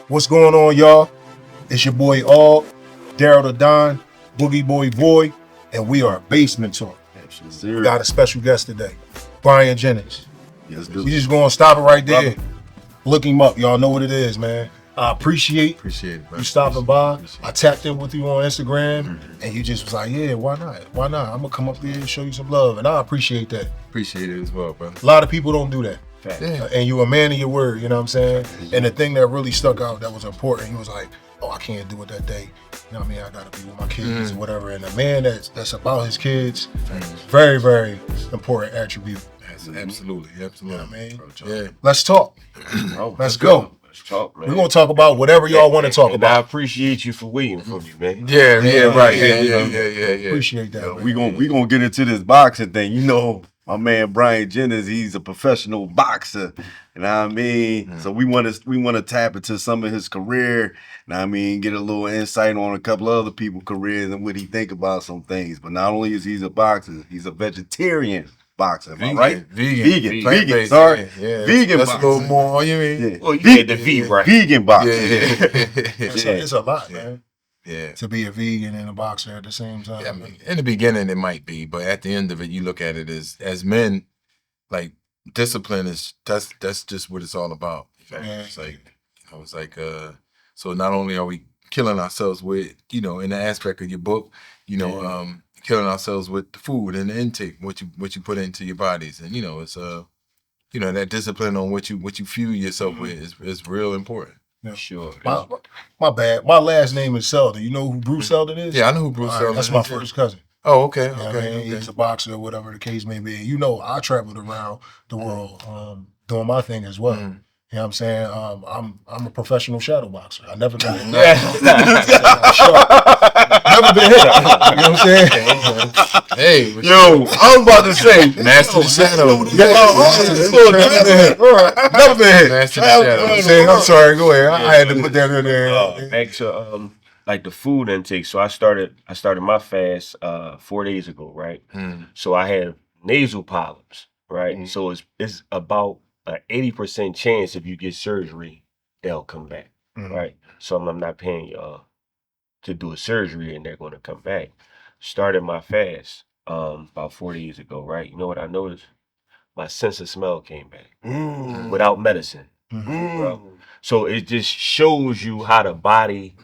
What's going on, y'all? It's your boy All, Daryl the Don, Boogie Boy Boy, and we are BSMNT Talk. We got a special guest today, Bryant Jennings. Yes, We just gonna stop it right there. Look him up. Y'all know what it is, man. I appreciate you stopping by. I tapped in with you on Instagram, and you just was like, yeah, why not? Why not? I'm gonna come up there and show you some love, and I appreciate that. Appreciate it as well, bro. A lot of people don't do that. Yeah. And you a man of your word, you know what I'm saying? And the thing that really stuck out that was important, he was like, oh, I can't do it that day. You know what I mean? I gotta be with my kids or whatever. And a man that's about his kids, very, very important attribute. Absolutely. You know what I mean? Yeah. Let's talk. Let's go. Let's talk, man. We're gonna talk about whatever y'all want to talk about. I appreciate you for waiting for me, man. Yeah, right. Yeah. Appreciate that. We gonna get into this boxing thing. You know, my man Bryant Jennings, he's a professional boxer. You know what I mean? So we wanna tap into some of his career. You know what I mean? Get a little insight on a couple of other people's careers and what he think about some things. But not only is he a boxer, he's a vegetarian boxer. Am I right? Vegan. Sorry. Yeah. Vegan That's boxer. a little more, you mean? Yeah. Well, you get the V right. Vegan boxer. It's a lot, man. Yeah. To be a vegan and a boxer at the same time. Yeah, I mean, in the beginning it might be, but at the end of it, you look at it as men, like discipline is that's just what it's all about. Yeah. It's like so not only are we killing ourselves with, in the aspect of your book, killing ourselves with the food and the intake, what you put into your bodies, and it's that discipline on what you fuel yourself with is real important. Yeah. Sure. My bad. My last name is Selden. You know who Bruce Selden is? Yeah, I know who Bruce Selden That's is. my first cousin. Oh, okay. You know what I mean? He's a boxer, whatever the case may be. You know, I traveled around the world doing my thing as well. You know what I'm saying? I'm a professional shadow boxer. I've never been hit. Never been hit. You know what I'm saying? Hey, Yo, I was about to say, Master of the Shadow. Never been hit. Master of the Shadow. I'm sorry. Go ahead. I had to put that in there. Back to like the food intake. So I started my fast 4 days ago, right? So I had nasal polyps, right? So it's about an 80% chance if you get surgery, they'll come back, right? So I'm not paying y'all to do a surgery and they're going to come back. Started my fast about 4 days ago, right? You know what I noticed? My sense of smell came back without medicine, bro. So it just shows you how the body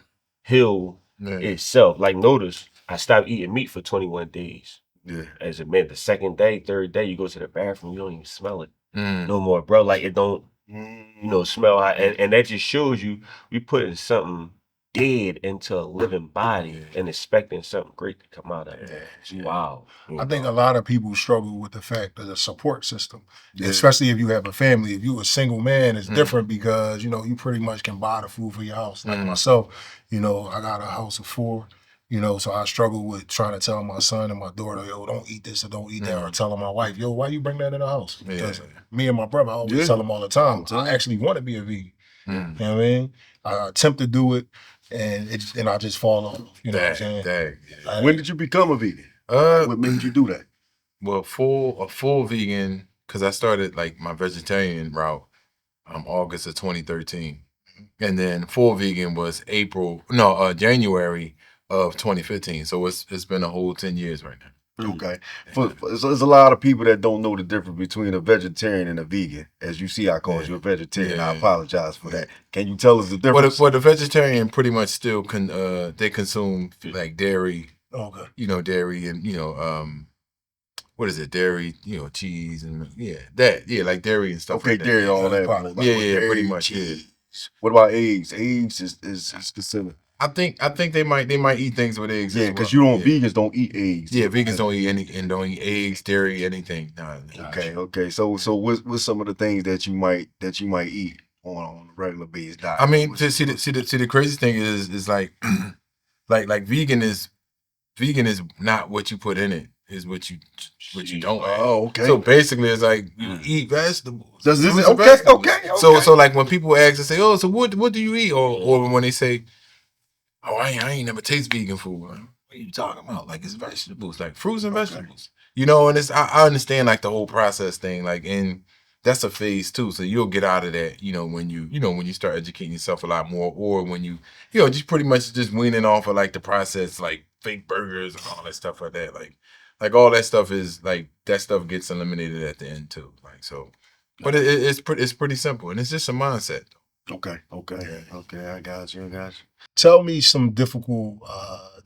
heal itself. Like, notice I stopped eating meat for 21 days. Yeah. As a man, the second day, third day, you go to the bathroom, you don't even smell it no more, bro. Like, it don't, smell hot. And that just shows you we putting something dead into a living body and expecting something great to come out of it. Wow. I think a lot of people struggle with the fact of the support system, especially if you have a family. If you're a single man, it's different because, you pretty much can buy the food for your house. Like myself, I got a house of 4, so I struggle with trying to tell my son and my daughter, yo, don't eat this or don't eat that, or telling my wife, yo, why you bring that in the house? Because me and my brother, I always tell them all the time, I actually want to be a vegan. You know what I mean? I attempt to do it, and I just fall off. You know what I'm saying? when did you become a vegan? What made you do that? Well, a full vegan, because I started like my vegetarian route August of 2013. And then full vegan was January of 2015. So it's been a whole 10 years right now. Okay. So there's a lot of people that don't know the difference between a vegetarian and a vegan. As you see, I called you a vegetarian. I apologize for that. Can you tell us the difference? Well, the vegetarian pretty much still they consume like dairy. Okay. Dairy and what is it? Dairy, cheese and like dairy and stuff. Okay, like that. dairy, all that. Yeah, pretty much. Yeah. What about eggs? Eggs is considered. I think they might eat things with eggs. Yeah, because vegans don't eat eggs. Yeah, vegans don't eat don't eat eggs, dairy, anything. No. Okay. So what's some of the things that you might eat on a regular basis diet? I mean, see the crazy thing is like like vegan is not what you put in it, is what you don't add. Oh, okay. So basically, it's like you eat vegetables. Okay. So like when people ask and say, "Oh, so what do you eat?" or when they say, "Oh, I ain't never taste vegan food." What are you talking about? Like, it's vegetables, like fruits and vegetables. And it's I understand like the whole process thing, like, and that's a phase too. So you'll get out of that, when you start educating yourself a lot more, or when you just pretty much just weaning off of like the process, like fake burgers and all that stuff like that. Like all that stuff is like that stuff gets eliminated at the end too. Like so, but it's pretty simple, and it's just a mindset. Okay. I got you. Tell me some difficult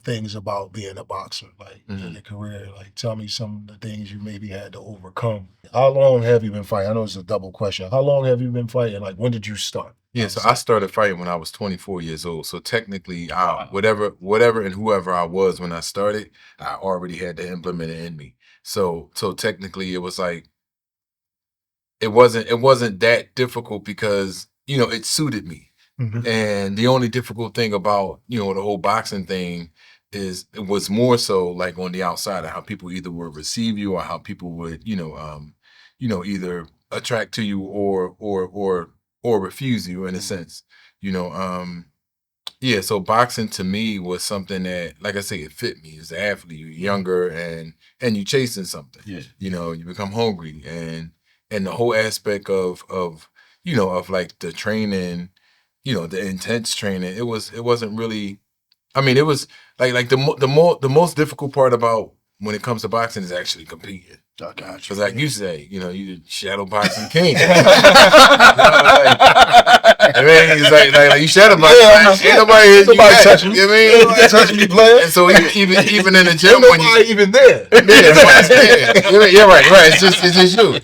things about being a boxer, like in your career. Like, tell me some of the things you maybe had to overcome. How long have you been fighting? I know it's a double question. How long have you been fighting? Like, when did you start? Yeah, so I started fighting when I was 24 years old. So technically, whatever and whoever I was when I started, I already had to implement it in me. So technically, it was like it wasn't that difficult because it suited me. Mm-hmm. And the only difficult thing about the whole boxing thing is it was more so like on the outside of how people either would receive you or how people would either attract to you or refuse you in a sense. Yeah, so boxing to me was something that, like I say, it fit me as an athlete. You're younger and you chasing something. Yeah. You become hungry and the whole aspect of like the training, the intense training. It wasn't really. I mean, it was like the most difficult part about when it comes to boxing is actually competing. I got you. Because like you say, you the shadow boxing king. I mean, it's like you shadow boxing. Ain't nobody touch me. You know what I mean? Nobody touch me, player. And so even in the gym, when you even there. Yeah, right. It's just you.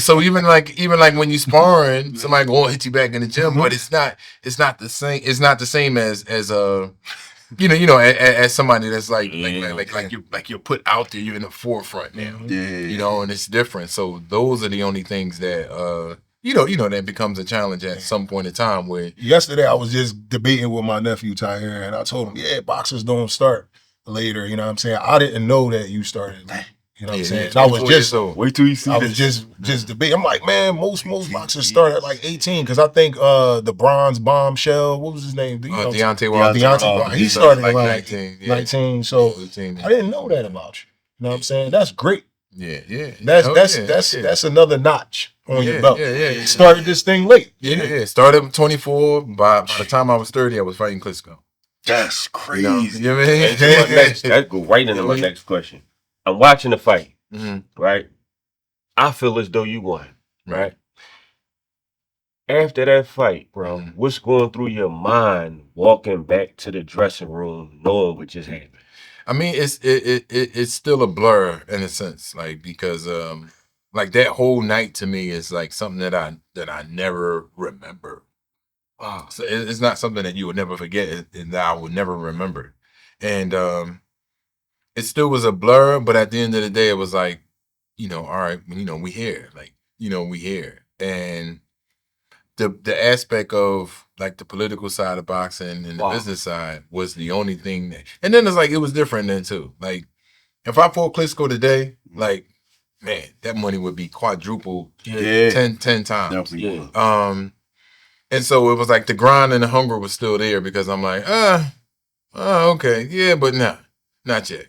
So even like when you sparring, somebody gonna hit you back in the gym, but it's not the same. It's not the same as as somebody that's like you're put out there, you're in the forefront now. Yeah. And it's different. So those are the only things that that becomes a challenge at some point in time where yesterday I was just debating with my nephew Tyre and I told him, yeah, boxers don't start later, you know what I'm saying? I didn't know that you started late. You know what I'm saying? I was just wait till you see. I was just debating. I'm like, man, most boxers start at like 18 because I think the Bronze Bombshell, what was his name? Deontay Wilder. He started like around 19. So 18, I didn't know that about you. You know what I'm saying? That's great. Yeah. That's another notch on your belt. Yeah. Started this thing late. Yeah. Started at 24. By the time I was 30, I was fighting Klitschko. That's crazy. You know what I mean? That go right into my next question. I'm watching the fight, right? I feel as though you won, right? After that fight, bro, what's going through your mind walking back to the dressing room knowing what just happened? I mean, it's still a blur in a sense, like because like that whole night to me is like something that I never remember. Wow. So it's not something that you would never forget and that I would never remember, and it still was a blur, but at the end of the day, it was like, all right, we here, like, we here. And the aspect of like the political side of boxing and the business side was the only thing that, and then it's like, it was different then too. Like if I fought Klitschko today, like, man, that money would be quadrupled 10 times. Yeah. And so it was like the grind and the hunger was still there because I'm like, okay. Yeah, but not yet.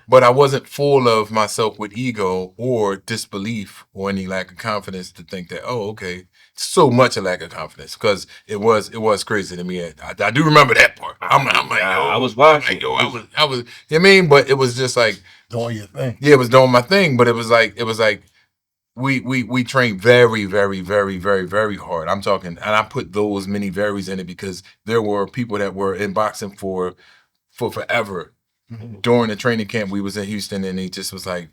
But I wasn't full of myself with ego or disbelief or any lack of confidence to think that, okay, so much a lack of confidence because it was crazy to me. I do remember that part. I'm like, I was watching. I was. You know what I mean? But it was just like doing your thing. Yeah, it was doing my thing. But it was like we trained very, very, very, very, very hard. I'm talking, and I put those many varies in it because there were people that were in boxing for forever. Mm-hmm. During the training camp, we was in Houston, and he just was like,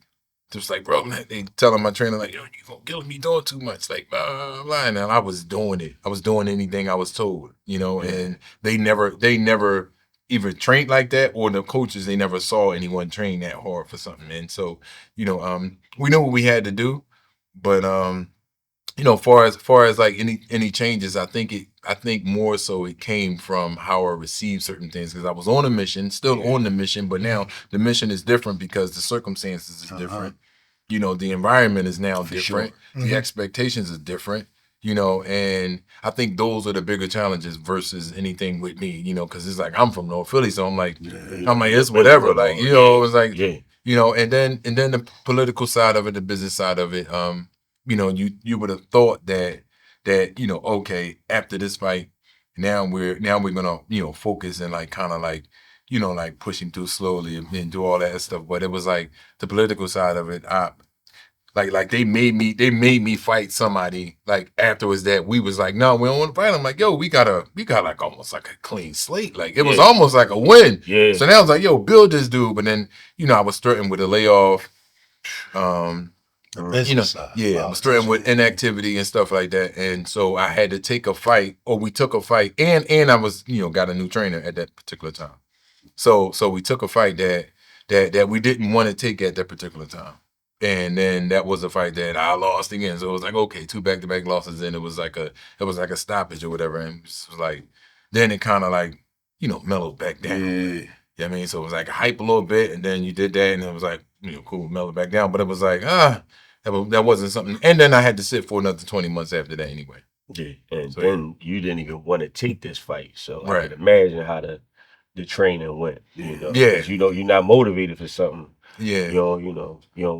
bro, they telling my trainer like, yo, you gonna kill me doing too much, like, blah, blah. And I was doing it. I was doing anything I was told, and they never either trained like that, or the coaches, they never saw anyone train that hard for something. And so, we knew what we had to do, but far as like any changes, I think more so it came from how I received certain things because I was on a mission, still on the mission, but now the mission is different because the circumstances is different. The environment is now different. Sure. The expectations is different. And I think those are the bigger challenges versus anything with me. Because it's like I'm from North Philly, so I'm like it's whatever. Like it's like and then the political side of it, the business side of it. you know, you would have thought that you know, okay, after this fight, now we're gonna, you know, focus and like kind of like, you know, like pushing through slowly and do all that stuff. But it was like the political side of it. Like they made me fight somebody like afterwards that we was like, no, we don't want to fight. I'm like, yo, we got like almost like a clean slate. Like it was almost like a win. Yeah. So now I was like, yo, build this dude. But then, you know, I was threatened with a layoff. You know, I was threatened with inactivity and stuff like that. And so I had to take a fight, or we took a fight, and I was, you know, got a new trainer at that particular time. So we took a fight that we didn't want to take at that particular time. And then that was a fight that I lost again. So it was like, okay, 2 back-to-back losses, and it was like a stoppage or whatever. And it was like, then it kind of like, you know, mellowed back down. Yeah. You know what I mean? So it was like hype a little bit, and then you did that, and it was like, you know, cool, mellowed back down. But it was like, that wasn't something. And then I had to sit for another 20 months after that anyway. Yeah. And so, then you didn't even want to take this fight. So right. I can imagine how the training went. You know? Yeah. You know, you're not motivated for something. Yeah. You don't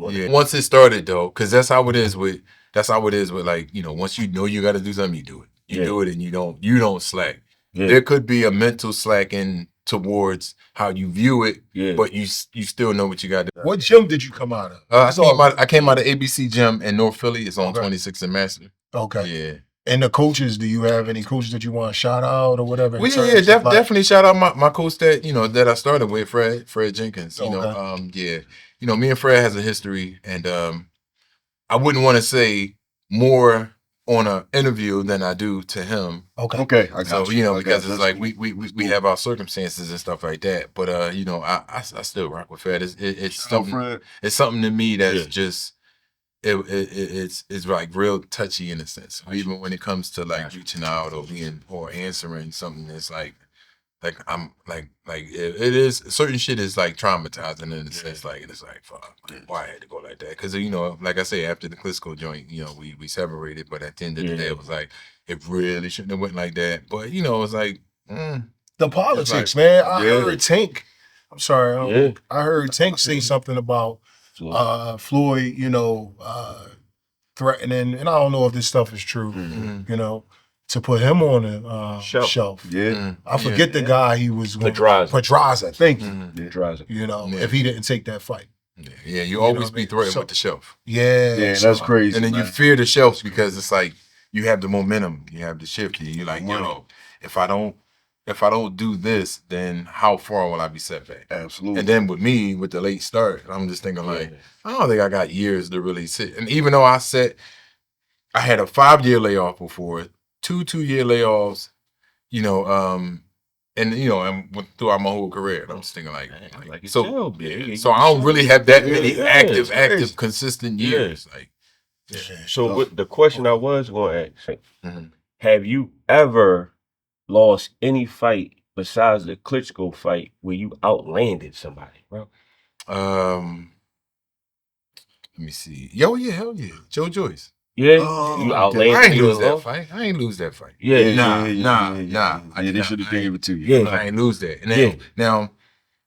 want to. Once it started though, because that's how it is with like, you know, once you know you got to do something, you do it. You do it, and you don't slack. Yeah. There could be a mental slacking towards how you view it, but you still know what you got to do. What gym did you come out of? I came out of ABC Gym in North Philly. It's on 26th and Master. Okay. Yeah. And the coaches, do you have any coaches that you want to shout out or whatever? Well, definitely shout out my coach that, you know, that I started with, Fred Jenkins. You know, you know, me and Fred has a history, and I wouldn't want to say more on an interview than I do to him. Okay. I got so you know, because it's like we have our circumstances and stuff like that. But you know, I still rock with Fred. It's something. It's something to me that's just. It's like real touchy in a sense. Even when it comes to like reaching out or answering something, it's like I'm like it is certain shit is like traumatizing in a sense. Like it's like fuck, why I had to go like that? Because you know, like I say, after the Klitschko joint, you know, we separated, but at the end of the day, it was like it really shouldn't have went like that. But you know, it was like the politics, man. I heard Tank. I'm sorry, I heard Tank say something about. Floyd, you know, threatening, and I don't know if this stuff is true, you know, to put him on the shelf. Yeah. I forget the guy he was going Pedraza. Thank you. Pedraza. You know, if he didn't take that fight. Yeah, you always be threatened with the shelf. Yeah, that's crazy. And then you fear the shelf because it's like you have the momentum, you have the shift, and you're like, yo, if I don't do this, then how far will I be set back? Absolutely. And then with me, with the late start, I'm just thinking like, I don't think I got years to really sit. And even though I had a 5-year layoff before, 2-year layoffs, you know, and you know, and throughout my whole career, I'm just thinking like so I don't really have that many active, consistent years. Like, So the question I was going to ask, have you ever lost any fight besides the Klitschko fight where you outlanded somebody, bro? Let me see. Hell yeah. Joe Joyce. Yeah, you outlanded. I ain't lose that fight. I ain't lose that fight. Nah. They should have gave it to you. Yeah, I ain't lose that. And then, now,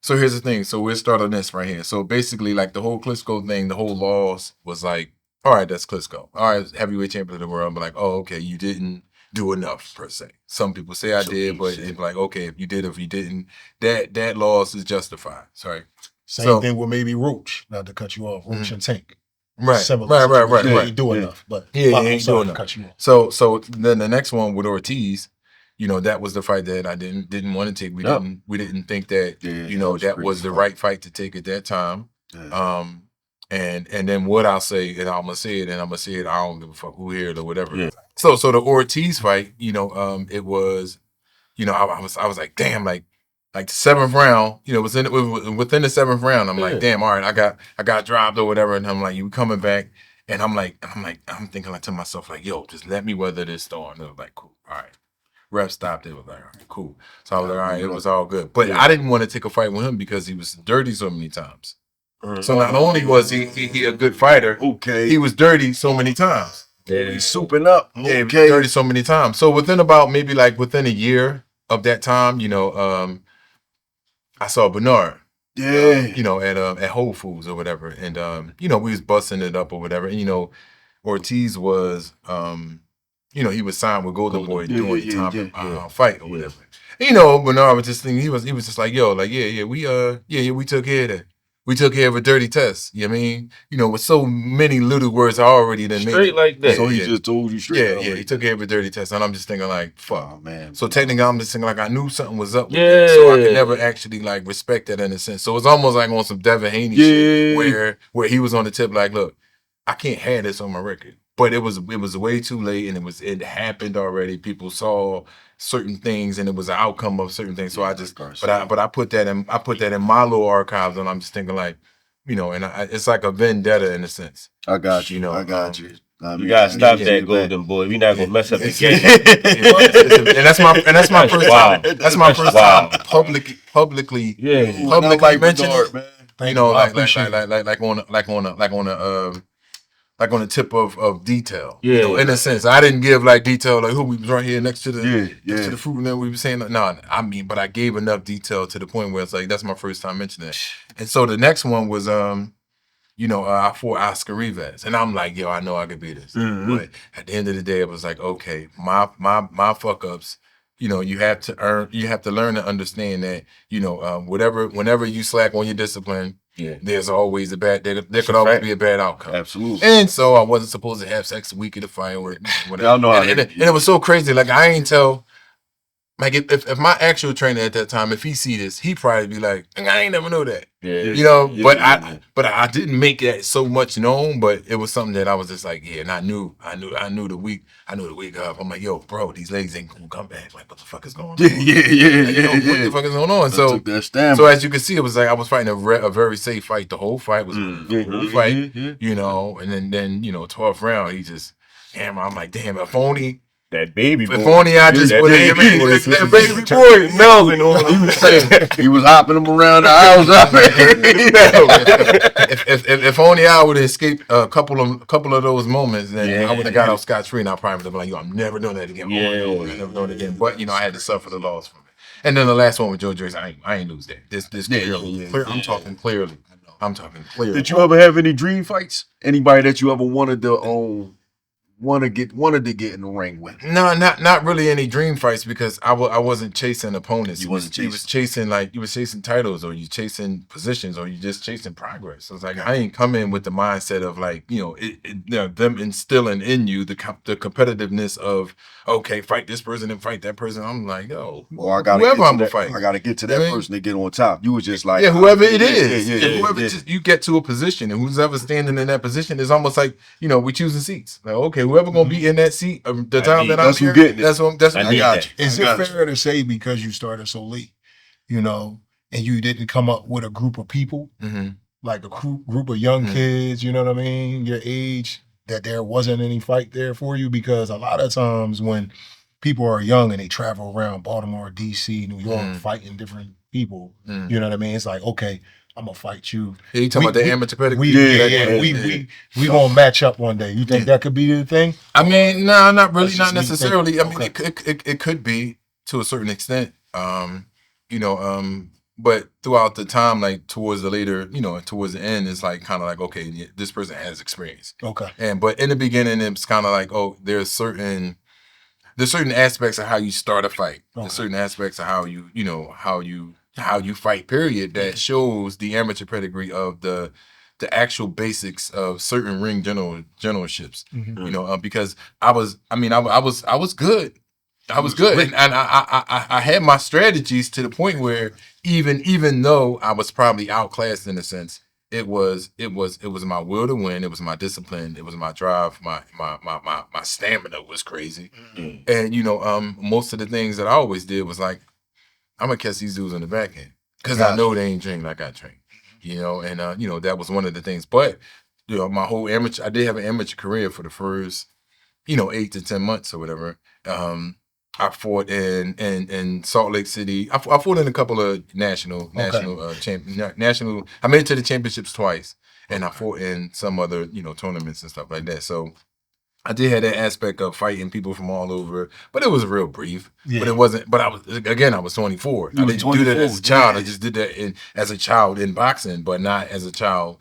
so here's the thing. So we'll start on this right here. So basically, like the whole Klitschko thing, the whole loss was like, all right, that's Klitschko. All right, heavyweight champion of the world. But like, oh, okay, you didn't do enough per se. Some people say I did, but it's like, okay, if you did, if you didn't, that loss is justified. Sorry. Same thing with maybe Roach. Not to cut you off, Roach and Tank. Right. Right. He ain't do enough, but he ain't doing enough. Cut you off. So then the next one with Ortiz, you know, that was the fight that I didn't want to take. We didn't think that you know that was the right fight to take at that time. Yeah. And then what I'll say, and I'm gonna say it, I don't give a fuck who hears it or whatever. Yeah. So the Ortiz fight, you know, it was, you know, I was like, damn, like the 7th round, you know, within the 7th round, I'm like, damn, all right, I got dropped or whatever, and I'm like, you coming back, and I'm thinking like to myself, like, yo, just let me weather this storm. And it was like, cool, all right. Ref stopped it. Was like, all right, cool. So I was like, all right, it was all good. But I didn't want to take a fight with him because he was dirty so many times. So not only was he a good fighter, he was dirty so many times. Yeah, he's souping up. Yeah, he was dirty so many times. So within a year of that time, you know, I saw Bernard. Yeah. You know, at Whole Foods or whatever. And you know, we was busting it up or whatever. And you know, Ortiz was, he was signed with Golden Boy during the time fight or whatever. Bernard was just thinking, he was just like, yo, like, we took care of that. We took care of a dirty test. You know what I mean? With so many little words I already done made. Straight like that. So he just told you straight. Yeah, he took care of a dirty test. And I'm just thinking like, fuck. Oh, man. So technically I'm just thinking like I knew something was up with it. So I could never actually like respect that in a sense. So it's almost like on some Devin Haney shit where he was on the tip like, look, I can't have this on my record. But it was way too late, and it happened already. People saw certain things, and it was an outcome of certain things. So I put that in my little archives, and I'm just thinking like, it's like a vendetta in a sense. I got you. I got you. You gotta stop that, Golden Boy. We not gonna mess up the game. And that's my first time. That's my first time publicly mentioning it. Like on the tip of detail. In a sense. I didn't give like detail like who we was right here next to the fruit and then we were saying no, but I gave enough detail to the point where it's like that's my first time mentioning it. And so the next one was I fought Oscar Rivas. And I'm like, yo, I know I could be this. Mm-hmm. But at the end of the day, it was like, okay, my fuck ups, you have to learn to understand that, whenever you slack on your discipline, there's always there could always be a bad outcome. Absolutely. And so I wasn't supposed to have sex a week of the fight or whatever. Y'all know and it was so crazy. Like I ain't tell. Like if my actual trainer at that time, if he see this, he probably be like, I ain't never know that. But I didn't make that so much known, but it was something that I was just like, and I knew the week up. I'm like, yo, bro, these legs ain't gonna come back. Like, what the fuck is going on? What the fuck is going on? So as you can see, it was like I was fighting a very safe fight. The whole fight was a whole fight, and then 12th round, he just hammer. I'm like, damn, if only. That baby boy. If only I just would have that baby boy Melvin on. He was hopping him around the house. If only I would have escaped a couple of those moments, then I would have got off scotch-free, and I probably would have been like, yo, I'm never doing that again. I'm never doing it again. But I had to suffer the loss from it. And then the last one with Joe Joyce, I ain't lose that. This clearly. I'm talking clearly. Did you ever have any dream fights? Anybody that you ever wanted to wanted to get in the ring with? No, not really any dream fights because I wasn't chasing opponents. You was chasing titles, or you chasing positions, or you just chasing progress. So it's like I ain't come in with the mindset of like them instilling in you the competitiveness of okay, fight this person and fight that person. I'm like, yo, whoever I'm gonna fight, I gotta get to that person to get on top. You was just like whoever it is, whoever you get to a position, and who's ever standing in that position is almost like we choosing seats. Like okay, whoever gonna be in that seat the time that I'm here, that's what I got you. Is it fair to say because you started so late, and you didn't come up with a group of people, like a group of young kids, you know what I mean, your age, that there wasn't any fight there for you? Because a lot of times when people are young and they travel around Baltimore, D.C., New York, fighting different people, you know what I mean? It's like, okay, I'm gonna fight you. Yeah, you talking about the amateur pedigree? We gonna match up one day. You think that could be the thing? I mean, no, not really, not necessarily. I mean, it could be to a certain extent. But throughout the time, like towards the later, towards the end, it's like kind of like, okay, this person has experience. Okay. But in the beginning, it's kind of like, oh, there's certain aspects of how you start a fight. Okay. There's certain aspects of how you fight, period, that shows the amateur pedigree of the actual basics of certain ring generalships. Because I was good. I was good, and I had my strategies to the point where even though I was probably outclassed in a sense, it was my will to win. It was my discipline. It was my drive. My stamina was crazy, and most of the things that I always did was like, I'm gonna catch these dudes in the back end because I know they ain't trained like I trained, and that was one of the things. But my whole I did have an amateur career for the first 8 to 10 months or whatever. I fought in Salt Lake City. I fought in a couple of national. I made it to the championships twice, and I fought in some other tournaments and stuff like that. So I did have that aspect of fighting people from all over, but it was real brief. Yeah. But it wasn't. But I was 24. I didn't do that as a child. I just did that as a child in boxing, but not as a child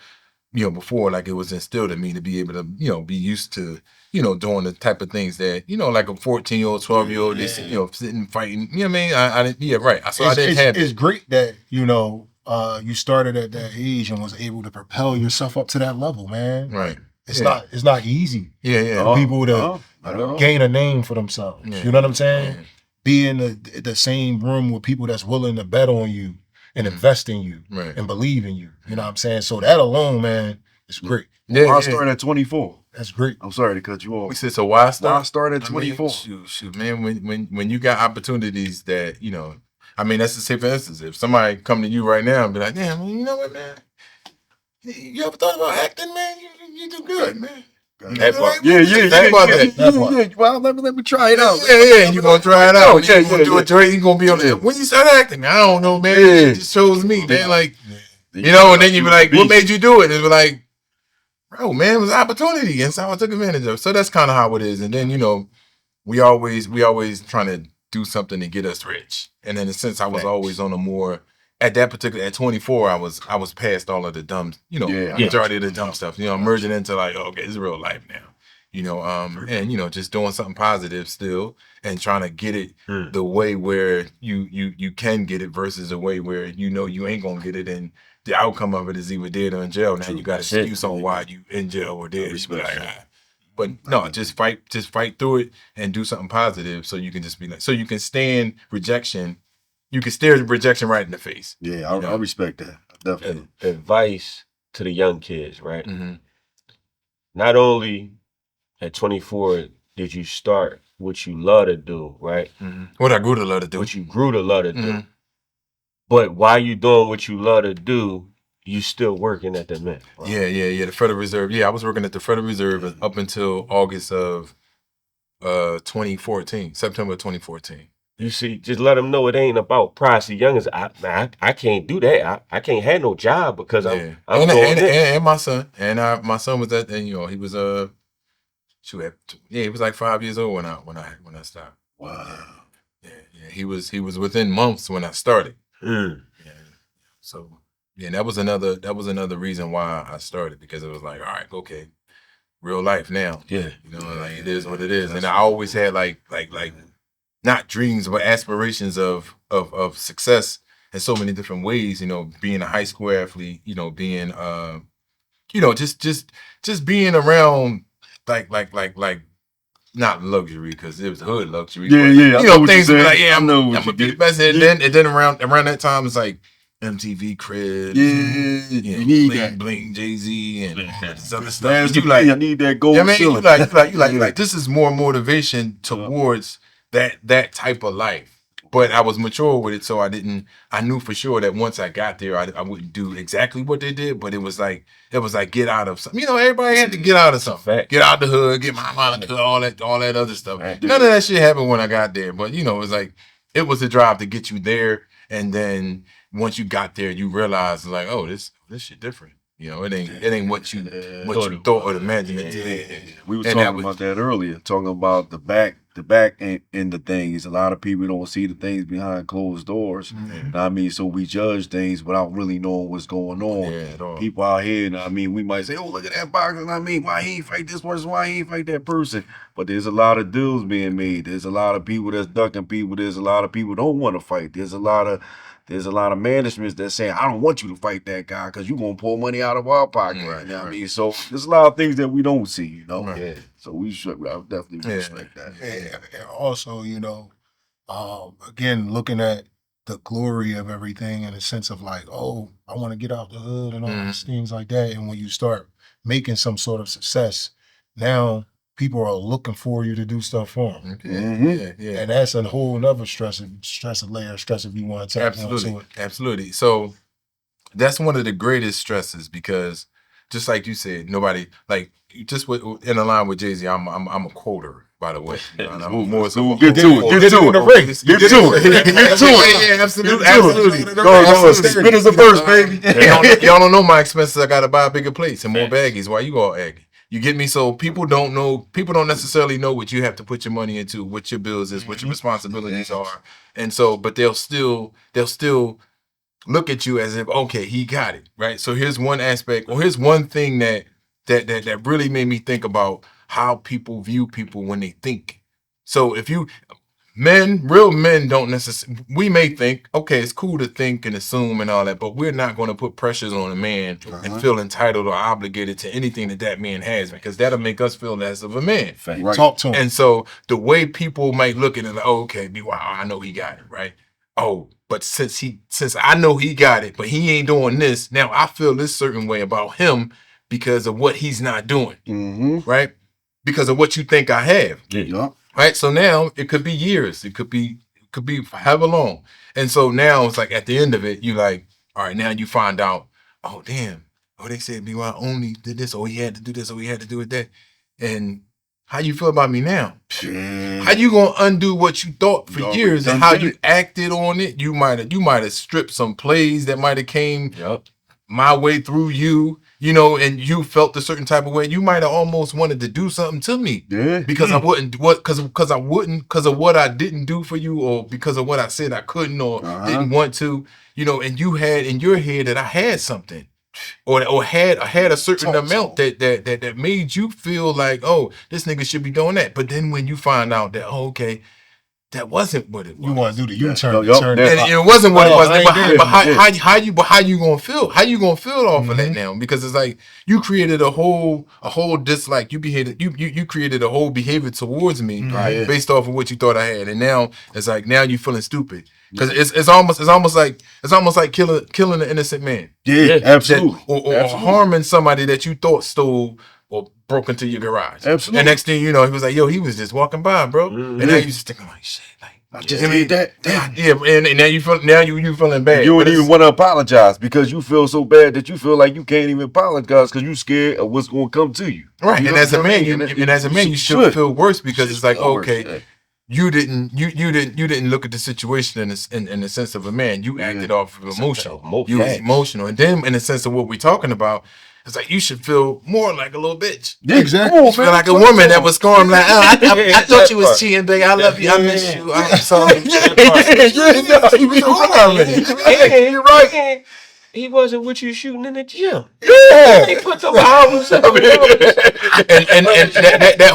before, like it was instilled in me to be able to, be used to, doing the type of things that, like a 14-year-old, 12-year-old, sitting fighting. You know what I mean? I didn't, yeah, right. So I didn't have it's great that, you started at that age and was able to propel yourself up to that level, man. Right. It's not easy. Yeah. For people to gain a name for themselves. Yeah. You know what I'm saying? Yeah. Be in the same room with people that's willing to bet on you and invest in you and believe in you. You know what I'm saying? So that alone, man, is great. Yeah, I started at 24. That's great. I'm sorry to cut you off. We said, so why start? Why I started at 24? Shoot, man. When you got opportunities that that's the same for instance. If somebody come to you right now and be like, damn, you know what, man? You ever thought about acting, man? You do good, man. Yeah. Well, let me try it out. Yeah. You gonna try it out? Yeah. Do it. You gonna be on there. When you start acting, I don't know, man. It just shows me, man. Like, and then you be like, what made you do it? And be like, bro, man, it was an opportunity, and so I took advantage of it. So that's kind of how it is. And then we always trying to do something to get us rich. And in a sense, I was always on a more. At 24, I was past all of the dumb, majority of the dumb stuff, merging into like, okay, it's real life now, and just doing something positive still and trying to get it the way where you can get it versus a way where you ain't gonna get it, and the outcome of it is either dead or in jail. Now you got an excuse on why you in jail or dead. But no, just fight through it and do something positive so you can just be like, so you can stand rejection. You can stare rejection right in the face. Yeah, I respect that. Definitely. Advice to the young kids, right? Mm-hmm. Not only at 24 did you start what you love to do, right? Mm-hmm. What I grew to love to do. What you grew to love to do. But while you doing what you love to do, you still working at the Mint. Right? Yeah. The Federal Reserve. Yeah, I was working at the Federal Reserve up until August of 2014, September 2014. You see, just let them know it ain't about price. The youngest, I can't do that. I can't have no job because I'm doing this. And my son, my son was at, and he was he was like 5 years old when I stopped. Wow. Yeah. He was within months when I started. Yeah. So that was another reason why I started, because it was like, all right, okay, real life now. Yeah. Like it is what it is, and I always had like not dreams, but aspirations of success in so many different ways. Being a high school athlete. Being just being around like not luxury, because it was hood luxury. Yeah. Things like I'm gonna be the best. And then around that time it's like MTV Cribs. Yeah. Bling Jay-Z and all this other Man, stuff. I need that gold ceiling. You like this is more motivation towards that type of life. But I was mature with it, so I knew for sure that once I got there, I wouldn't do exactly what they did, but it was like get out of something. Everybody had to get out of something. Get out the hood, get my mom out of the hood, all that other stuff. None of that shit happened when I got there, but it was like, it was a drive to get you there, and then once you got there, you realize like, oh, this shit different. It ain't what you thought or imagined it to be. We were talking about that earlier, talking about the back end of things. A lot of people don't see the things behind closed doors. Mm-hmm. So we judge things without really knowing what's going on. Yeah, at all. People out here, we might say, oh, look at that boxer. Why he ain't fight this person? Why he ain't fight that person? But there's a lot of deals being made. There's a lot of people that's ducking people. There's a lot of people don't want to fight. There's a lot of managements that say, I don't want you to fight that guy because you're going to pull money out of our pocket. Right. So there's a lot of things that we don't see, Right. Yeah. So I definitely respect that. Yeah. And also, again, looking at the glory of everything in a sense of like, oh, I want to get out the hood and all these things like that. And when you start making some sort of success, now people are looking for you to do stuff for them. Okay. Mm-hmm. Yeah. And that's a whole nother stress if you want to tap into it. Absolutely. So that's one of the greatest stresses, because just like you said, nobody, like, just in line with Jay-Z, I'm a quoter, by the way. And I'm more so get to it. Yeah, absolutely. Go, spit as a verse, baby. Y'all don't know my expenses. I gotta buy bigger plates and more baggies. Why you all egg? You get me? So people don't necessarily know what you have to put your money into, what your bills is, what your responsibilities are. And so, but they'll still look at you as if, okay, he got it, right? So here's one aspect, or here's one thing that really made me think about how people view people when they think. So if you real men don't necessarily, we may think, okay, it's cool to think and assume and all that, but we're not going to put pressures on a man and feel entitled or obligated to anything that man has, because that'll make us feel less of a man. Right. Talk to him. And so the way people might look at it, like, oh, okay, wow, I know he got it, right? Oh, but since I know he got it, but he ain't doing this, now I feel this certain way about him because of what he's not doing, right? Because of what you think I have. Yeah. Right. So now it could be years. It could be however long. And so now it's like at the end of it, you like, all right, now you find out, oh, damn. Oh, they said BY only did this, or he had to do this, or he had to do it that. And how you feel about me now? How you gonna undo what you thought for years and how you acted on it? You might have stripped some plays that might have came my way through you. You know, and you felt a certain type of way. You might have almost wanted to do something to me, because I wouldn't, because of what I didn't do for you, or because of what I said I couldn't or didn't want to. You know, and you had in your head that I had something, or had a certain amount that made you feel like, oh, this nigga should be doing that. But then when you find out that, oh, okay, that wasn't what it was. You want to do the U-turn. And it wasn't what it was. But how you gonna feel? How you gonna feel off of that now? Because it's like you created a whole dislike. You created a whole behavior towards me based off of what you thought I had, and now it's like now you feeling stupid. Because it's almost like killing an innocent man. Yeah, absolutely. Or harming somebody that you thought stole or broke into your garage. Absolutely. And next thing you know, he was like, yo, he was just walking by, bro. And now you just thinking like, shit, like I just did that. Yeah, and now you feeling bad. You don't even want to apologize because you feel so bad that you feel like you can't even apologize because you scared of what's going to come to you. Right. You and know as a man, you you should feel worse because it's like, okay, yeah. you didn't look at the situation in the sense of a man. You acted off of emotion. You was emotional. And then in the sense of what we're talking about, it's like you should feel more like a little bitch. Yeah, exactly. You feel like a woman that was scorned like, oh, I thought you was cheating, baby. I love you. I miss you. I'm sorry. You're right. He wasn't with you shooting in the gym. Yeah. He put some hours up. and that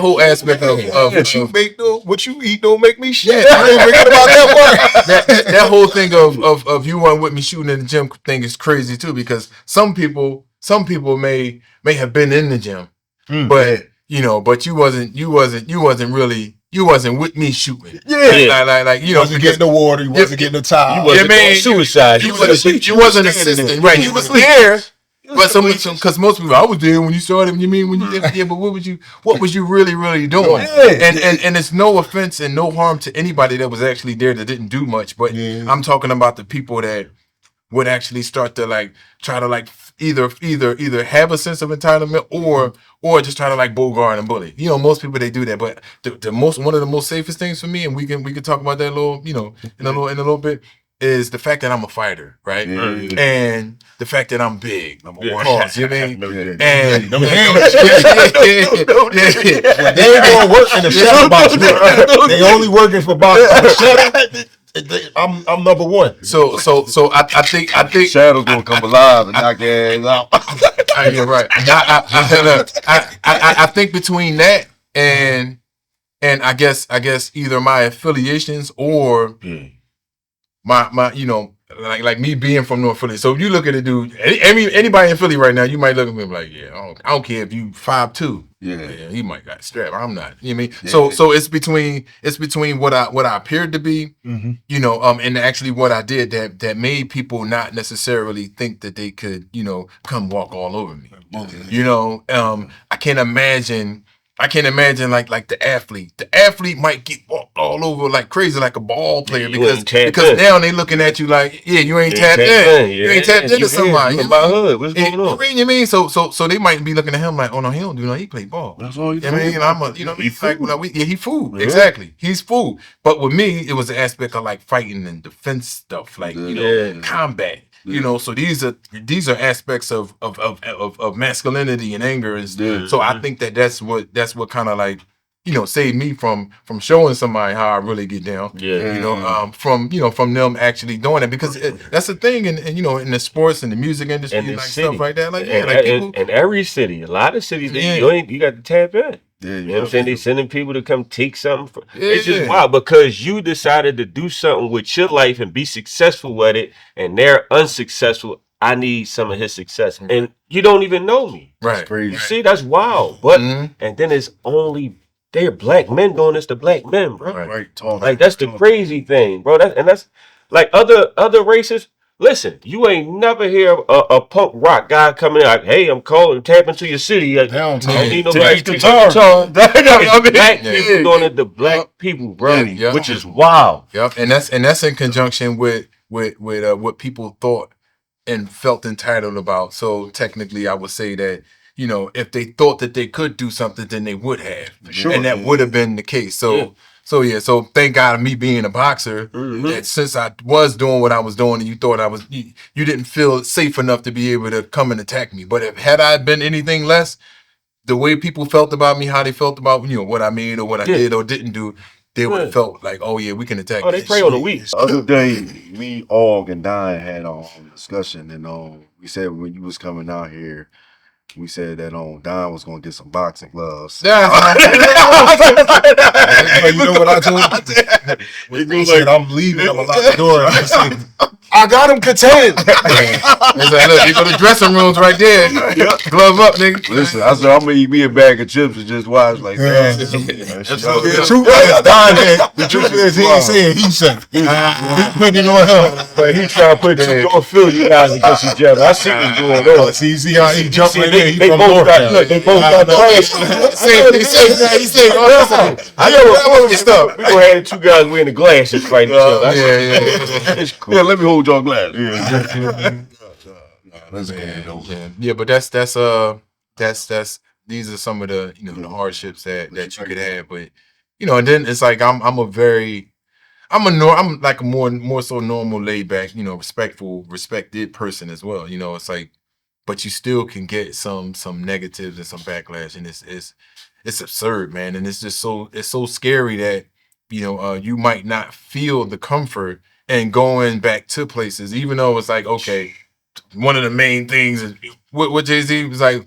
whole aspect of what you eat don't make me shit. I didn't forget about that part. That whole thing of you weren't with me shooting in the gym thing is crazy too, because some people may have been in the gym, but but you wasn't with me shooting. Yeah. Like you wasn't getting the water, you wasn't getting the towel. You wasn't doing suicide. You wasn't assisting. Right. You was there. But because most people, I was there when you started. You mean when you did? Yeah, but what was you really doing? And it's no offense and no harm to anybody that was actually there that didn't do much. But I'm talking about the people that would actually start to like try to like either have a sense of entitlement or just try to like bogart and bully. You know, most people they do that. But one of the most safest things for me, and we can talk about that a little, in a little bit, is the fact that I'm a fighter, right? And the fact that I'm big. Number one. Pause, you know what I mean? And they ain't gonna work in the shadow box. They only working for boxing. I'm number one. So I think Shadow's gonna come alive and knock your ass out. You're right. I think between that and I guess either my affiliations or my like me being from North Philly. So if you look at a dude, anybody in Philly right now, you might look at me like, I don't care if you 5'2". Yeah, he might got strapped. I'm not. You know what I mean? Yeah. So it's between what I appeared to be, and actually what I did that made people not necessarily think that they could, come walk all over me. I can't imagine like the athlete. The athlete might get walked all over like crazy, like a ball player, because now they looking at you like, you ain't tapped in. You ain't tapped into somebody. What's going on? You mean? So they might be looking at him like, oh no, he don't do nothing. He play ball. That's all he do. He's food. Yeah. Exactly. He's food. But with me, it was the aspect of like fighting and defense stuff, like combat. So these are aspects of masculinity and anger, and so I think that's what kind of like saved me from showing somebody how I really get down. Yeah. From them actually doing it, because that's the thing, and in the sports and the music industry and the like city. stuff like that. Like and every city, a lot of cities, you got to tap in. Yeah, You know what I'm saying? They sending people to come take something. It's Yeah. just wild because you decided to do something with your life and be successful with it, and they're unsuccessful. I need some of his success, and you don't even know me. Right. Crazy. You see, that's wild. But and then it's only they're black men doing this to black men, bro. Right. Talk. Like that's the crazy thing, bro. That's like other races. Listen, you ain't never hear a punk rock guy coming in like, "Hey, I'm calling, tap into your city." Like, I don't need nobody to guitar. Black people doing it to black people, bro, which is wild. Yep, and that's in conjunction with what people thought and felt entitled about. So technically, I would say that if they thought that they could do something, then they would have, and that would have been the case. So thank God, me being a boxer, that since I was doing what I was doing, and you thought you didn't feel safe enough to be able to come and attack me. But had I been anything less, the way people felt about me, how they felt about what I made or what I did or didn't do, they would have felt like, oh yeah, we can attack. Oh, they prey on the weak. The other day, me, Og, and Don had a discussion, and we said when you was coming out here, we said that Don was gonna get some boxing gloves. You know what I told him? He said, I'm leaving. I'm about the door. I said, I got him contend. It's like, look, you go to dressing rooms right there. Glove up, nigga. Listen, I said I'm gonna eat me a bag of chips and just watch like that. The truth is, he ain't saying he said. He putting it on him. But he trying to put you on field you guys against each other. I see what's going on. See how he jumped right there. They both got trash. He said, I know what stuff. We gonna have two guys wearing the glasses fighting each other. Yeah. It's cool. Yeah, let me hold your glass. That's good, though. Yeah, but that's these are some of the the hardships that you could have, but and then it's like I'm like a more so normal, laid back, respected person as well. It's like, but you still can get some negatives and some backlash, and it's absurd, man, and it's just so scary that you might not feel the comfort and going back to places, even though it's like, okay, one of the main things is what Jay-Z was like.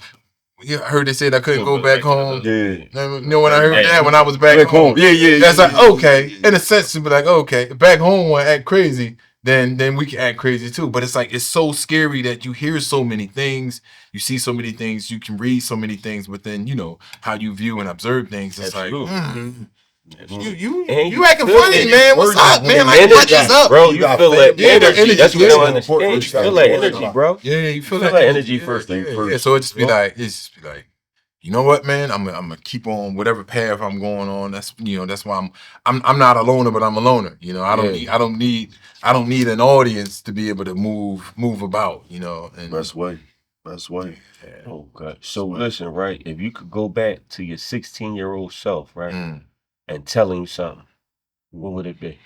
I heard they said I couldn't go back home. Yeah. When I heard that, when I was back home. Yeah. That's like, okay. In a sense, to be like, okay, back home want to act crazy, then we can act crazy too. But it's like, it's so scary that you hear so many things, you see so many things, you can read so many things within, how you view and observe things. It's like, you acting funny, man. What's up, man? Like, what's up, bro? You feel that energy. That's what I don't understand. You feel that energy, bro. Yeah, you feel that energy first thing first. Yeah, so it just be like, you know what, man? I'm gonna keep on whatever path I'm going on. That's that's why I'm not a loner, but I'm a loner. I don't need an audience to be able to move about. And Best way. Yeah. Oh God. So listen, right? If you could go back to your 16-year-old self, right, and tell him something, what would it be?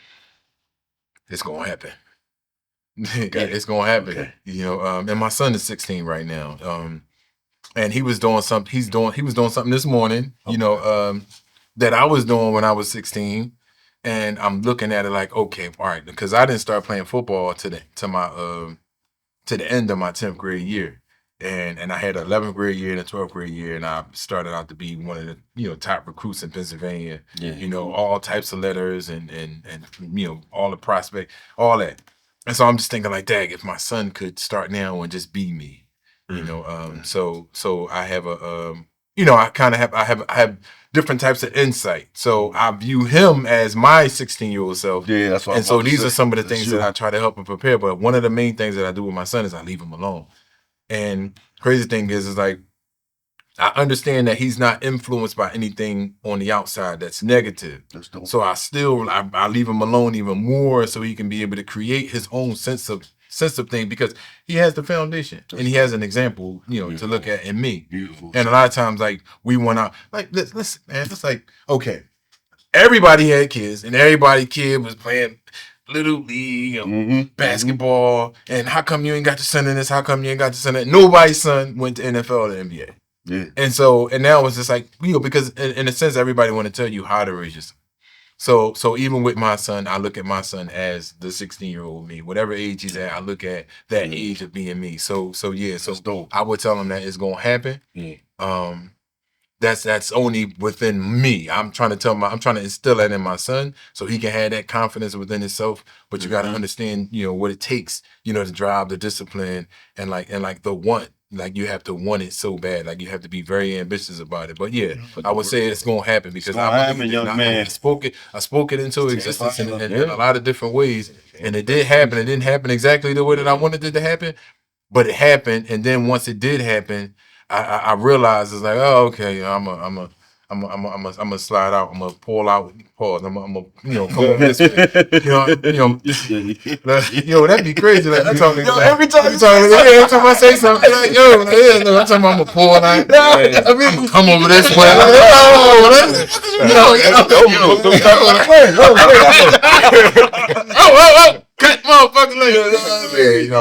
It's gonna happen. It's gonna happen. Okay. And my son is 16 right now. And he was doing something. He was doing something this morning. That I was doing when I was 16, and I'm looking at it like, okay, all right, because I didn't start playing football to the end of my 10th grade year, and I had an 11th grade year and a 12th grade year, and I started out to be one of the top recruits in Pennsylvania. Yeah. All types of letters and all the prospect, all that. And so I'm just thinking like, dang, if my son could start now and just be me. So I have I have different types of insight. So I view him as my 16-year-old self. Yeah, that's what. And so these are some of the things that I try to help him prepare. But one of the main things that I do with my son is I leave him alone. And crazy thing is like, I understand that he's not influenced by anything on the outside that's negative. So I leave him alone even more so he can be able to create his own sense of thing, because he has the foundation and he has an example, to look at in me. Beautiful. And a lot of times, like, we went out, like, listen, man, it's like, okay, everybody had kids and everybody kid was playing little league, basketball, and how come you ain't got your son in this? How come you ain't got your son in that? Nobody's son went to NFL or the NBA. Yeah. And now it's just like, because in a sense, everybody want to tell you how to raise your son. So even with my son, I look at my son as the 16-year-old me. Whatever age he's at, I look at that age of being me. So I would tell him that it's gonna happen. Yeah. That's only within me. I'm trying to instill that in my son so he can have that confidence within himself. But you got to understand, what it takes, to drive the discipline and the want. Like you have to want it so bad. Like you have to be very ambitious about it. But I would say it's gonna happen because I believe young man. I spoke it into existence in a lot of different ways, and it did happen. It didn't happen exactly the way that I wanted it to happen, but it happened. And then once it did happen, I realized it's like, oh, okay, I'm gonna slide out. I'm gonna pull out. Pause. I'm gonna come over this way. That'd be crazy. Like you talking. Every time every time I say something, like, every time I'm gonna pull out. I mean, come over this way. Cut motherfucker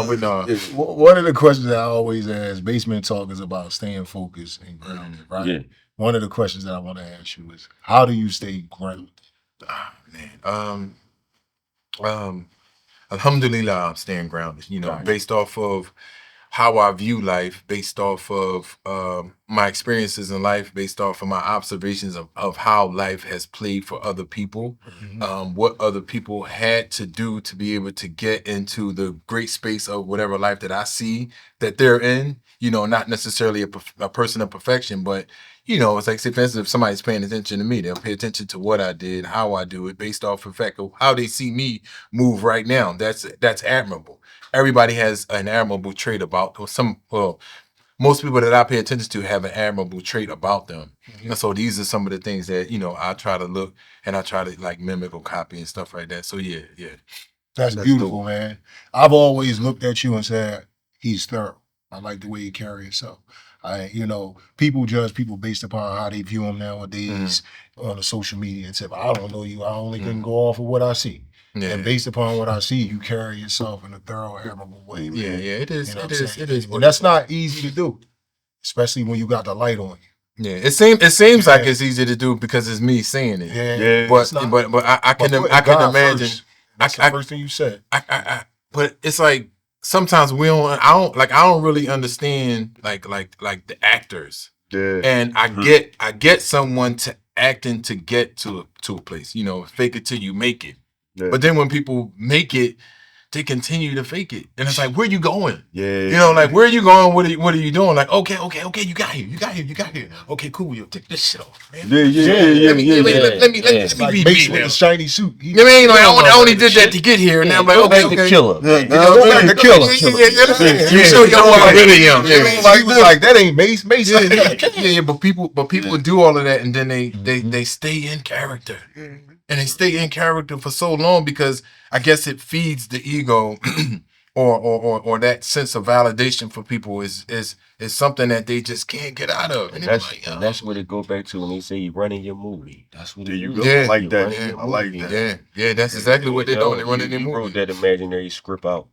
but no. One of the questions that I always ask, Basement Talk, is about staying focused and grounded, right? Yeah. One of the questions that I want to ask you is, how do you stay grounded? Alhamdulillah, I'm staying grounded, based off of how I view life, based off of my experiences in life, based off of my observations of how life has played for other people, what other people had to do to be able to get into the great space of whatever life that I see that they're in, not necessarily a person of perfection, but it's like, say, for instance, if somebody's paying attention to me, they'll pay attention to what I did, how I do it, based off the fact of how they see me move right now. That's admirable. Everybody has an admirable trait about, most people that I pay attention to have an admirable trait about them. And so these are some of the things that, I try to look and I try to like mimic or copy and stuff like that. So yeah. That's beautiful, man. I've always looked at you and said, he's thorough. I like the way you carry yourself. People judge people based upon how they view them nowadays on the social media and say, I don't know you. I only can go off of what I see. Yeah. And based upon what I see, you carry yourself in a thorough, admirable way. Man. Yeah, it is. It is. And that's not easy to do, especially when you got the light on you. Yeah, it seems like it's easy to do because it's me saying it. Yeah. But I can imagine. First. That's the first thing you said. But it's like sometimes I don't really understand like the actors. Yeah. And I get someone to acting to get to a place, fake it till you make it. Yeah. But then when people make it, they continue to fake it. And it's like, where you going? Yeah. Like, where are you going? What are you doing? Like, okay, you got here. Okay, cool. Yo, take this shit off, man. Yeah. Let me be Mace with a shiny suit. You know what I mean? Like, I only did that to get here. And now I'm like, okay. The killer. The killer. You show you what I really am. He was like, that ain't Mace. Mace. Yeah, but people do all of that and then they stay in character. And they stay in character for so long because I guess it feeds the ego or that sense of validation for people is something that they just can't get out of. And that's what it goes back to when they say you're running your movie. That's what it is. I like that. I like that. Yeah, that's exactly what they're doing. They're running their movie. You wrote that imaginary script out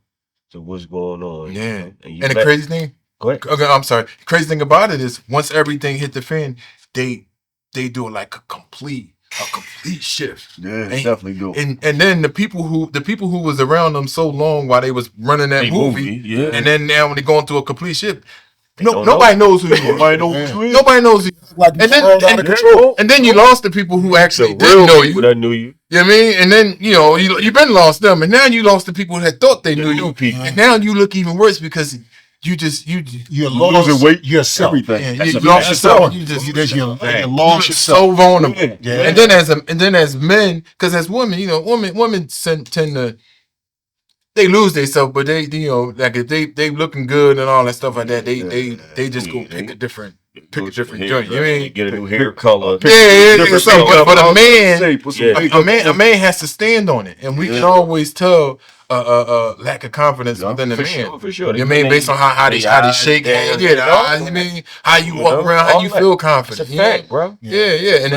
to what's going on. Yeah. And the crazy thing? Go ahead. Okay, I'm sorry. The crazy thing about it is once everything hit the fan, they do it like a complete shift. Yeah, definitely do. And then the people who was around them so long while they was running that movie, and then now when they going through a complete shift, nobody knows who you are. Nobody knows you. Like and then you lost the people who actually didn't know you. That knew you. You know what I mean? And then you been lost them, and now you lost the people that thought they knew you. And now you look even worse because you're losing weight yourself. Everything. Yeah, you lost yourself. You lost yourself. So vulnerable. Yeah. And then as men, because as women, women tend to they lose themselves, but they like if they looking good and all that stuff like that, they just go pick a different joint. You mean get a new hair color. But a man has to stand on it, and we can always tell lack of confidence within the man. For sure. You mean based on how they shake hands, you mean how you walk around, how you feel confident. It's a fact, bro. Yeah. And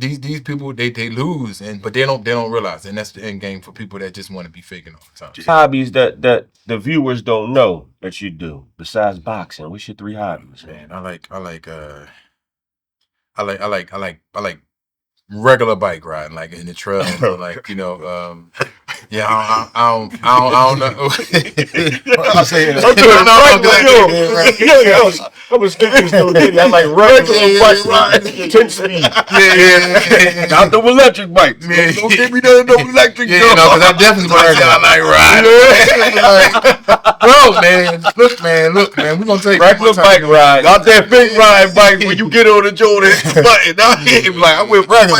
these people they lose, but they don't realize, and that's the end game for people that just want to be faking all the time. Hobbies that the viewers don't know that you do besides boxing. What's your 3 hobbies, man? I like regular bike riding, like in the trail, like yeah, I don't know. I'm saying, I'm a skip still did. I like regular bike, 10 speed. Yeah. Not the electric bike. Don't give me no electric. Yeah, because I definitely like riding. Look, man, we're gonna take Regular bike ride. Not that big ride bike when you get on the Jordan button. I went regular.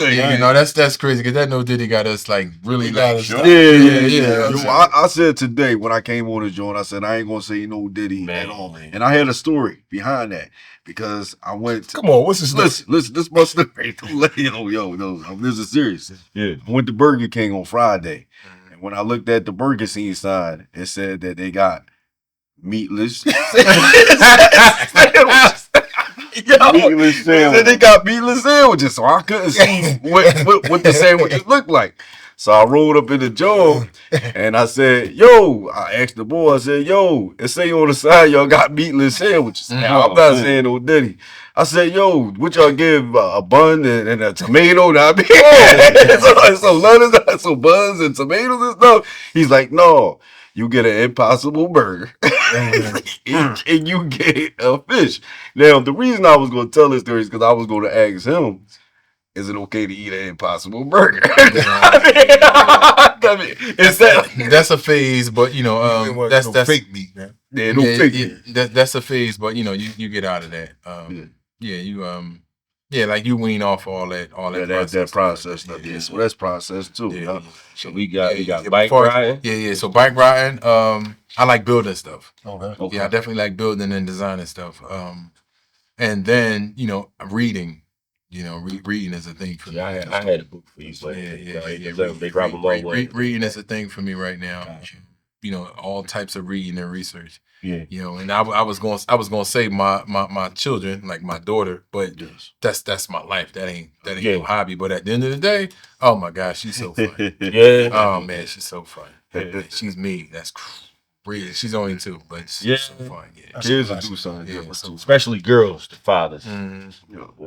Yeah, that's crazy because that No Diddy got us like really like. Yeah. I said today when I came on the joint, I said I ain't gonna say No Diddy at all, and I had a story behind that because I went. Come on, what's this? Listen, this my story. This is serious. Yeah, I went to Burger King on Friday, and when I looked at the Burger King sign, it said that they got meatless. Meatless sandwiches. They got meatless sandwiches, so I couldn't see what the sandwiches looked like. So I rolled up in the joint and I said, "Yo," I asked the boy. I said, "Yo, it say on the side y'all got meatless sandwiches." Now, I'm not saying no Diddy. I said, "Yo, what y'all give a bun and a tomato?" So lettuce, some buns and tomatoes and stuff. He's like, "No, you get an Impossible Burger and you get a fish." Now, the reason I was going to tell this story is because I was going to ask him, is it okay to eat an Impossible Burger? That's a phase, but that's fake meat, man. That's a phase, but you get out of that. Like you wean off all that process stuff. Yeah, so that's process too. Yeah. So we got bike riding. Yeah. So bike riding. I like building stuff. Okay. Yeah, I definitely like building and designing stuff. And then reading. Reading is a thing for me. I had a book for you. So they drop them all away. Reading is a thing for me right now. Gotcha. All types of reading and research. Yeah. And I was gonna say my children, like my daughter, but that's my life. That ain't no hobby. But at the end of the day, oh my gosh, she's so fun. Yeah. Oh man, she's so fun. She's me. That's crazy. She's only 2, but she's so fun. Yeah. Kids will do something different too. Especially girls, the fathers.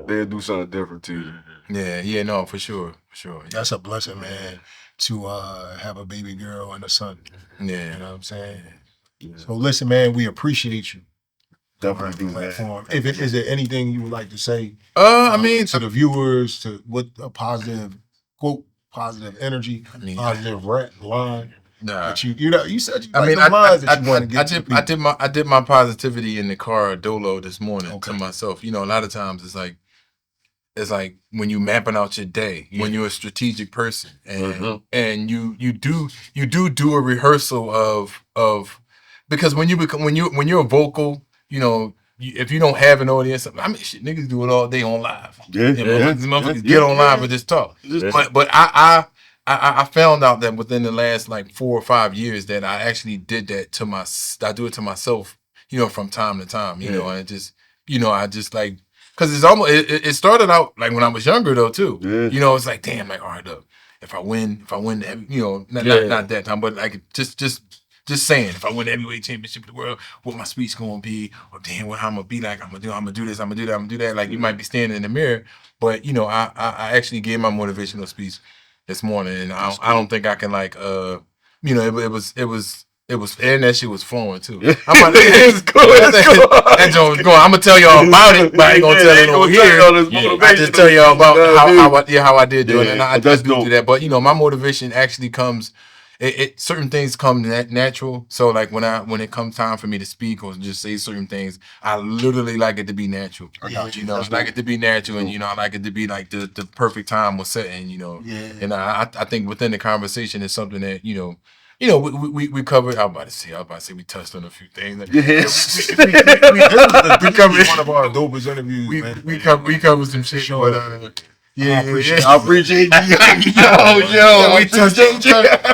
They'll do something different too. Yeah, no, for sure. Yeah. That's a blessing, man, to have a baby girl and a son. Yeah. You know what I'm saying? So listen, man, we appreciate you. Definitely, man. Is there anything you would like to say? To the viewers, to what a positive quote, positive energy, positive line. Nah. But you said you like the minds that you want to get to people. I did my positivity in the car Dolo this morning to myself. A lot of times it's like when you mapping out your day, when you're a strategic person, and you do a rehearsal of because when you're a vocal, if you don't have an audience, niggas do it all day on live. Motherfuckers get on live and just talk. But I found out that within the last like 4 or 5 years that I actually did that I do it to myself, from time to time, and it just, I just like, cause it's almost, it started out like when I was younger though too, it's like, damn, like, all right, look, if I win, not that time, but like, just saying, if I win the heavyweight championship of the world, what my speech gonna be, or damn, what I'm gonna be like, I'm gonna do this, I'm gonna do that, I'm gonna do that. Like you might be standing in the mirror, but I actually gave my motivational speech this morning, and I don't think I can like it was and that shit was flowing too. I'm like, it's cool. That joint was going. I'm gonna tell y'all about it, but I ain't gonna tell it over here. I just tell y'all about how I did do it, and I just do that. But my motivation actually comes. Certain things come natural. So like when it comes time for me to speak or just say certain things, I literally like it to be natural. I like it to be natural, and I like it to be like the perfect time was set, and and I think within the conversation is something that we covered. I was about to say we touched on a few things. We covered one of our dopest interviews. We covered some shit. Yeah, I appreciate you.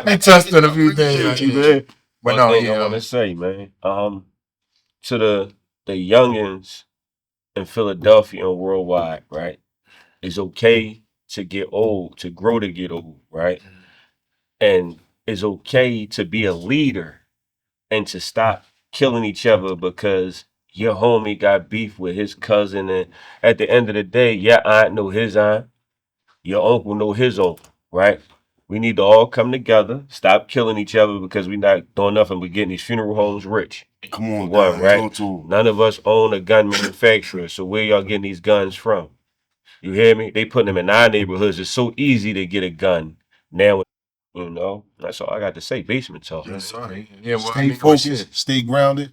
We touched on a few things, man. One but no, thing I want to say, man, to the youngins in Philadelphia and worldwide, right? It's okay to get old, to grow to get old, right? And it's okay to be a leader and to stop killing each other because your homie got beef with his cousin. And at the end of the day, your aunt know his aunt, your uncle know his uncle, right? We need to all come together, stop killing each other because we're not doing nothing but getting these funeral homes rich. Come on, One, right? to None of us own a gun manufacturer, so where y'all getting these guns from? You hear me? They putting them in our neighborhoods. It's so easy to get a gun now. You know, that's all I got to say. Basement talk. Yes, sorry. Yeah, well, Stay focused, stay grounded,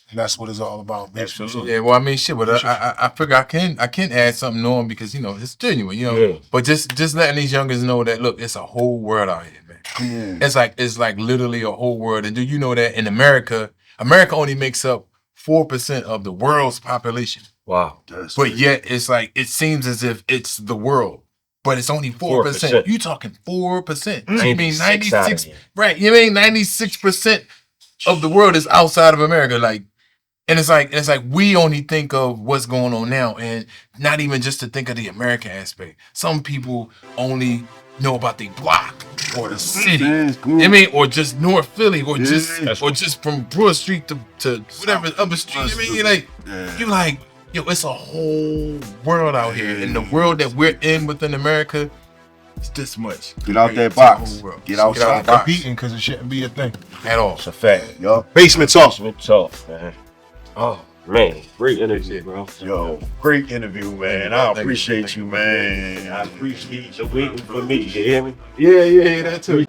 and that's what it's all about. Absolutely. Yeah, well, I mean, shit, but I figure I can add something on because it's genuine, Yeah. But just letting these youngers know that look, it's a whole world out here, man. come on. It's like literally a whole world. And do you know that in America only makes up 4% of the world's population. Wow. But yet it's like it seems as if it's the world. But it's only 4%. 4%. You talking 4%. You mean 96 out of 96, here. right? You mean 96% of the world is outside of America. Like, and it's like we only think of what's going on now, and not even just to think of the American aspect. Some people only know about the block or the city. Yes, come on. I mean, or just North Philly, or Yeah. just from Broad Street to whatever other street. I mean, you're like, yo, it's a whole world out here, and the world that we're in within America is this much. Get out that It's a box. whole world. Get outside. out the box. Competing because it shouldn't be a thing. At all. It's a fact. Yo, Basement talk. Basement talk, man. Oh man, great interview, bro. yo, great interview, man. I appreciate you, man. I appreciate you waiting for me. You hear me? Yeah, that too.